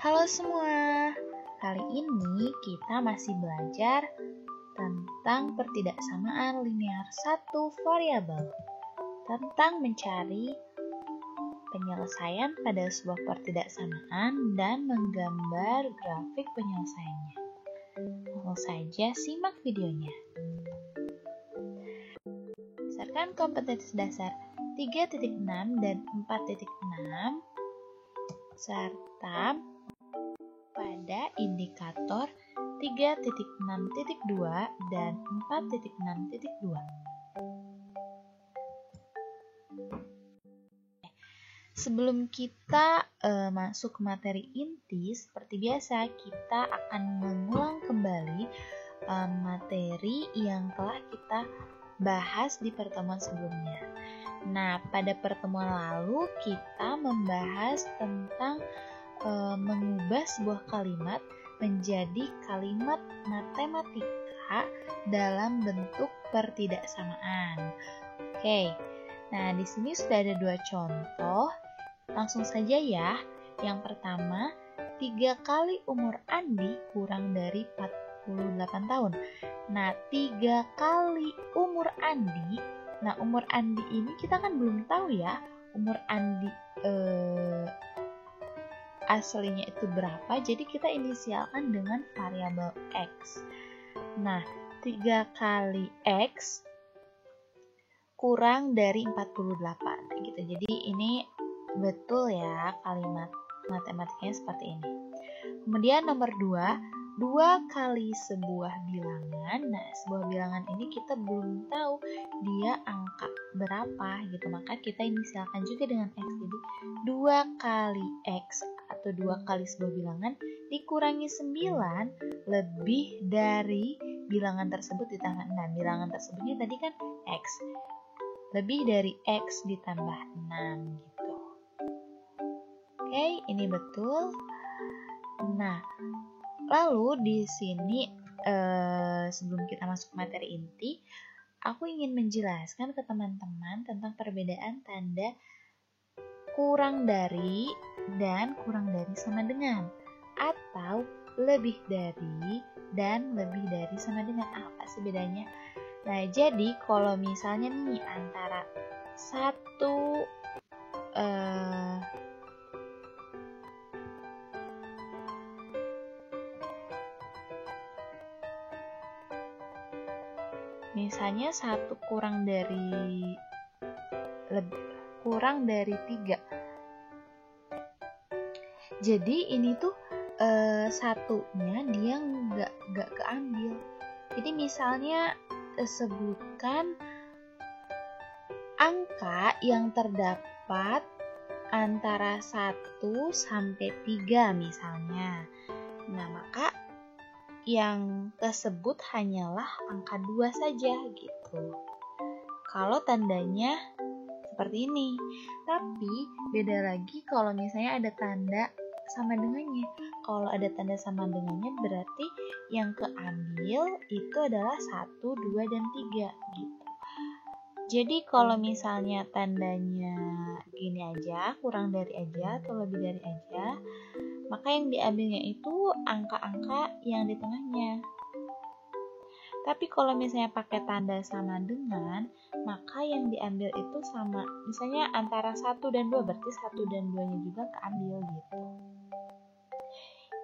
Halo semua, kali ini kita masih belajar tentang pertidaksamaan linear satu variabel, tentang mencari penyelesaian pada sebuah pertidaksamaan dan menggambar grafik penyelesaiannya. Langsung saja simak videonya. Berdasarkan kompetensi dasar 3.6 dan 4.6 serta pada indikator 3.6.2 dan 4.6.2. Sebelum kita masuk ke materi inti, seperti biasa kita akan mengulang kembali materi yang telah kita bahas di pertemuan sebelumnya. Nah, pada pertemuan lalu kita membahas tentang mengubah sebuah kalimat menjadi kalimat matematika dalam bentuk pertidaksamaan. Oke, nah di sini sudah ada dua contoh. Langsung saja ya. Yang pertama, 3 kali umur Andi kurang dari 48 tahun. Nah, 3 kali umur Andi. Nah, umur Andi ini kita kan belum tahu ya. Umur Andi aslinya itu berapa, jadi kita inisialkan dengan variabel X. Nah, 3 kali X kurang dari 48 gitu. Jadi ini betul ya kalimat matematikanya seperti ini. Kemudian nomor 2 kali sebuah bilangan. Nah, sebuah bilangan ini kita belum tahu dia angka berapa gitu, maka kita inisialkan juga dengan X. Jadi 2 kali X atau 2 kali sebuah bilangan dikurangi 9 lebih dari bilangan tersebut ditambah 6. Bilangan tersebutnya tadi kan X. Lebih dari X ditambah 6 gitu. Oke, ini betul. Nah, lalu di sini sebelum kita masuk materi inti, aku ingin menjelaskan ke teman-teman tentang perbedaan tanda kurang dari dan kurang dari sama dengan, atau lebih dari dan lebih dari sama dengan. Apa sih bedanya? Nah, jadi kalau misalnya nih antara satu misalnya 1 kurang dari 3. Jadi ini tuh satunya dia nggak keambil. Jadi misalnya sebutkan angka yang terdapat antara 1 sampai 3 misalnya. Nah, maka yang tersebut hanyalah angka 2 saja gitu. Kalau tandanya seperti ini. Tapi beda lagi kalau misalnya ada tanda sama dengannya. Kalau ada tanda sama dengannya berarti yang keambil itu adalah 1, 2, dan 3 gitu. Jadi kalau misalnya tandanya gini aja, kurang dari aja atau lebih dari aja, maka yang diambilnya itu angka-angka yang di tengahnya. Tapi kalau misalnya pakai tanda sama dengan, maka yang diambil itu sama. Misalnya antara 1 dan 2, berarti 1 dan 2-nya juga keambil gitu.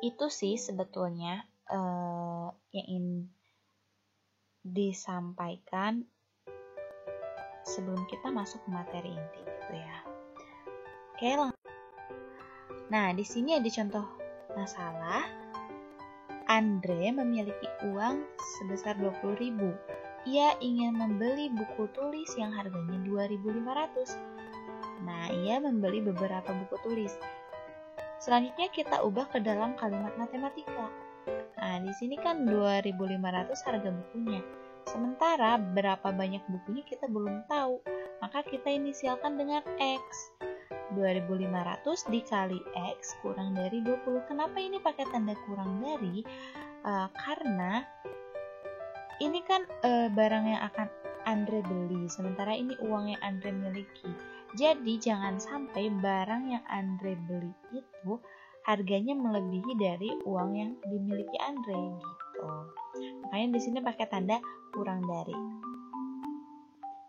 Itu sih sebetulnya yang ingin disampaikan sebelum kita masuk ke materi inti gitu ya. Oke, nah di sini ada contoh masalah. Andre memiliki uang sebesar 20.000. Ia ingin membeli buku tulis yang harganya 2.500. Nah, ia membeli beberapa buku tulis. Selanjutnya kita ubah ke dalam kalimat matematika. Nah, di sini kan 2.500 harga bukunya. Sementara berapa banyak bukunya kita belum tahu. Maka kita inisialkan dengan X. 2.500 dikali X kurang dari 20. Kenapa ini pakai tanda kurang dari? Karena ini kan barang yang akan Andre beli, sementara ini uang yang Andre miliki. Jadi jangan sampai barang yang Andre beli itu harganya melebihi dari uang yang dimiliki Andre gitu. Makanya di sini pakai tanda kurang dari.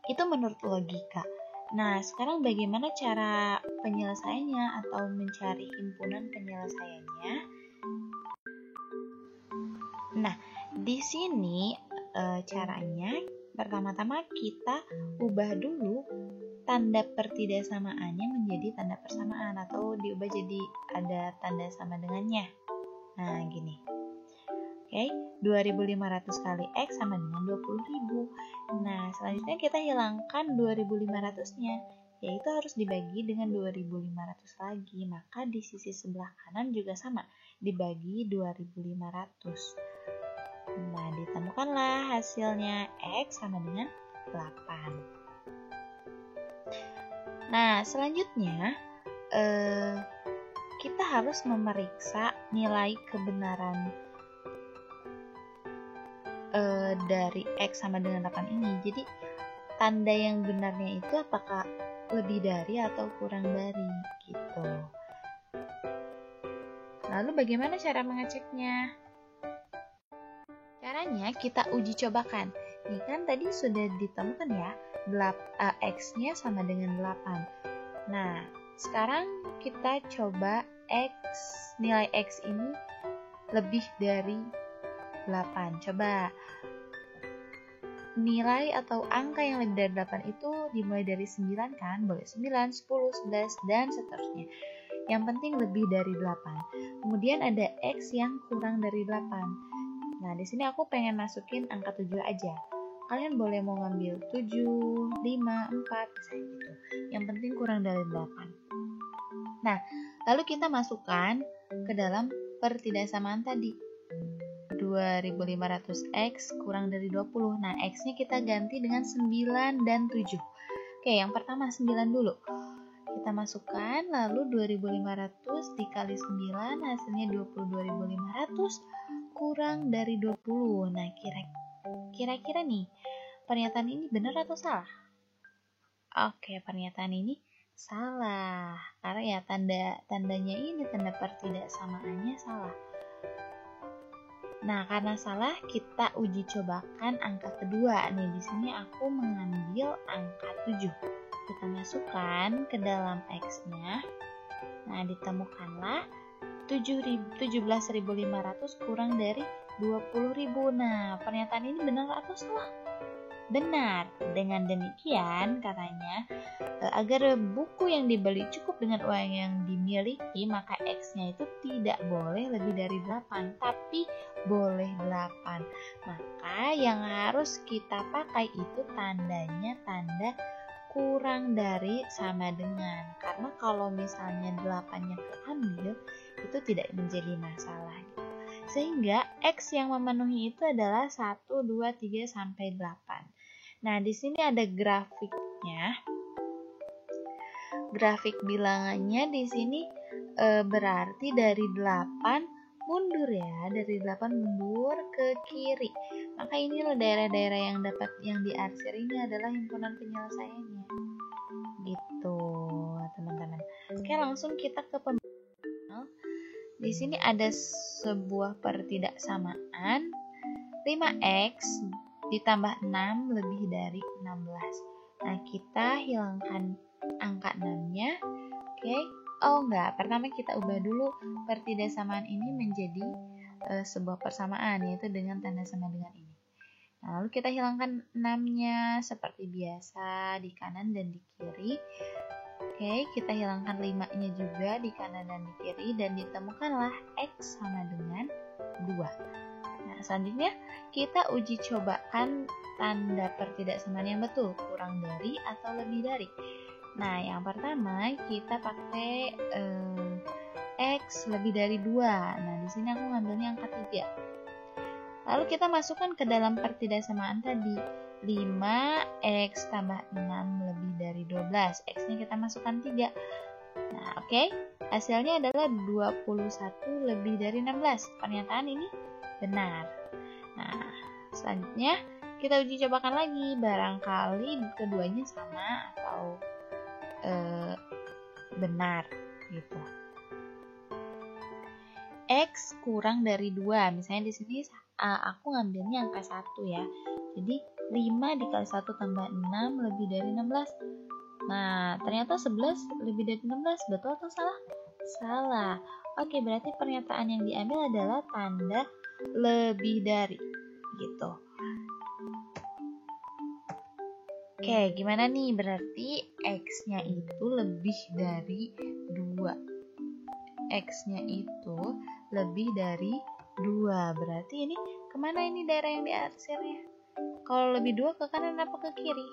Itu menurut logika. Nah, sekarang bagaimana cara penyelesaiannya atau mencari himpunan penyelesaiannya? Nah, di sini caranya pertama-tama kita ubah dulu tanda pertidaksamaannya menjadi tanda persamaan atau diubah jadi ada tanda sama dengannya. Nah, gini. Oke, 2.500 kali X sama dengan 20.000. Nah, selanjutnya kita hilangkan 2.500-nya, yaitu harus dibagi dengan 2.500 lagi. Maka di sisi sebelah kanan juga sama, dibagi 2.500. Nah, ditemukanlah hasilnya X sama dengan 8. Nah, selanjutnya kita harus memeriksa nilai kebenaran dari X sama dengan 8 ini. Jadi tanda yang benarnya itu apakah lebih dari atau kurang dari gitu. Lalu bagaimana cara mengeceknya? Caranya kita uji cobakan. Ini kan tadi sudah ditemukan ya, X-nya sama dengan 8. Nah, sekarang kita coba nilai X ini lebih dari 8. Coba nilai atau angka yang lebih dari 8 itu dimulai dari 9 kan? Boleh 9, 10, 11, dan seterusnya. Yang penting lebih dari 8. Kemudian ada X yang kurang dari 8. Nah, di sini aku pengen masukin angka 7 aja. Kalian boleh mau ngambil 7, 5, 4, misalnya gitu. Yang penting kurang dari 8. Nah, lalu kita masukkan ke dalam pertidaksamaan tadi. 2.500X kurang dari 20. Nah, X-nya kita ganti dengan 9 dan 7. Oke, yang pertama 9 dulu. Kita masukkan, lalu 2.500 dikali 9, hasilnya 22.500 kurang dari 20. Nah, kira-kira nih, pernyataan ini benar atau salah? Oke, pernyataan ini salah. Karena ya tandanya ini, tanda pertidaksamaannya salah. Nah, karena salah, kita uji cobakan angka kedua. Nih, di sini aku mengambil angka 7. Kita masukkan ke dalam X-nya. Nah, ditemukanlah 17.500 kurang dari 20.000. Nah, pernyataan ini benar atau salah? Benar. Dengan demikian, katanya, agar buku yang dibeli cukup dengan uang yang dimiliki, maka X-nya itu tidak boleh lebih dari 8, tapi boleh 8. Maka yang harus kita pakai itu tandanya tanda kurang dari sama dengan. Karena kalau misalnya 8-nya keambil, itu tidak menjadi masalah. Sehingga X yang memenuhi itu adalah 1, 2, 3, sampai 8. Nah, di sini ada grafiknya. Grafik bilangannya di sini berarti dari 8 mundur ya, dari 8 mundur ke kiri. Maka inilah daerah-daerah yang diarsir ini adalah himpunan penyelesaiannya. Gitu, teman-teman. Oke, langsung kita ke pembahasan. Di sini ada sebuah pertidaksamaan 5X ditambah 6 lebih dari 16. Nah, kita hilangkan angka 6-nya. Oke. Oh enggak, pertama kita ubah dulu pertidaksamaan ini menjadi sebuah persamaan, yaitu dengan tanda sama dengan ini. Nah, lalu kita hilangkan 6-nya seperti biasa di kanan dan di kiri. Oke, kita hilangkan 5-nya juga di kanan dan di kiri, dan ditemukanlah X sama dengan 2. Nah, selanjutnya kita uji cobakan tanda pertidaksamaan yang betul, kurang dari atau lebih dari. Nah, yang pertama kita pakai X lebih dari 2. Nah, di sini aku ngambilnya angka 3. Lalu kita masukkan ke dalam pertidaksamaan tadi. 5X tambah 6 lebih dari 12. X-nya kita masukkan 3. Nah, oke. Hasilnya adalah 21 lebih dari 16. Pernyataan ini benar. Nah, selanjutnya kita uji cobakan lagi. Barangkali keduanya sama atau benar gitu. X kurang dari 2. Misalnya di sini aku ngambilnya angka 1 ya. Jadi 5 dikali 1 tambah 6 lebih dari 16. Nah, ternyata 11 lebih dari 16. Betul atau salah? Salah. Oke, berarti pernyataan yang diambil adalah tanda lebih dari. Gitu. Oke, gimana nih? Berarti X-nya itu lebih dari 2. X-nya itu lebih dari 2. Berarti ini kemana ini daerah yang diarsirnya? Kalau lebih 2 ke kanan apa ke kiri?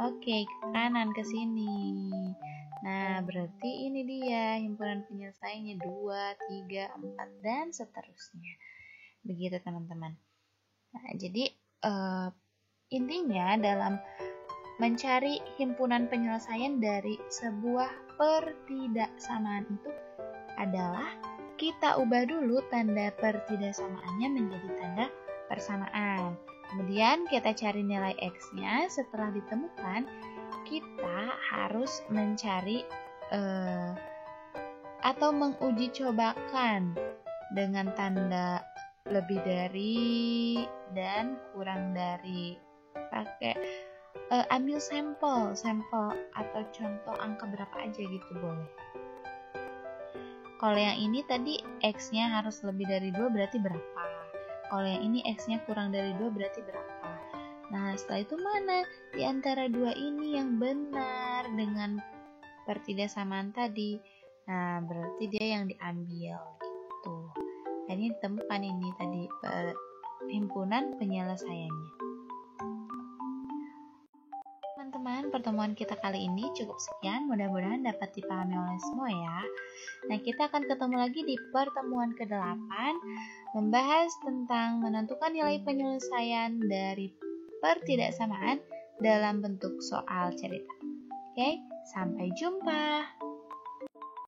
Oke, ke kanan, ke sini. Nah, berarti ini dia himpunan penyelesaiannya 2, 3, 4, dan seterusnya. Begitu teman-teman. Nah, jadi intinya dalam mencari himpunan penyelesaian dari sebuah pertidaksamaan itu adalah kita ubah dulu tanda pertidaksamaannya menjadi tanda persamaan. Kemudian kita cari nilai X-nya. Setelah ditemukan, kita harus mencari atau menguji cobakan dengan tanda lebih dari dan kurang dari. Pakai ambil sampel atau contoh angka berapa aja gitu boleh. Kalau yang ini tadi X-nya harus lebih dari 2 berarti berapa? Kalau yang ini X-nya kurang dari 2 berarti berapa? Nah, setelah itu mana di antara 2 ini yang benar dengan pertidaksamaan tadi? Nah, berarti dia yang diambil gitu. Ini ditemukan ini tadi himpunan penyelesaiannya. Teman-teman, pertemuan kita kali ini cukup sekian. Mudah-mudahan dapat dipahami oleh semua ya. Nah, kita akan ketemu lagi di pertemuan ke-8 membahas tentang menentukan nilai penyelesaian dari pertidaksamaan dalam bentuk soal cerita. Oke, sampai jumpa.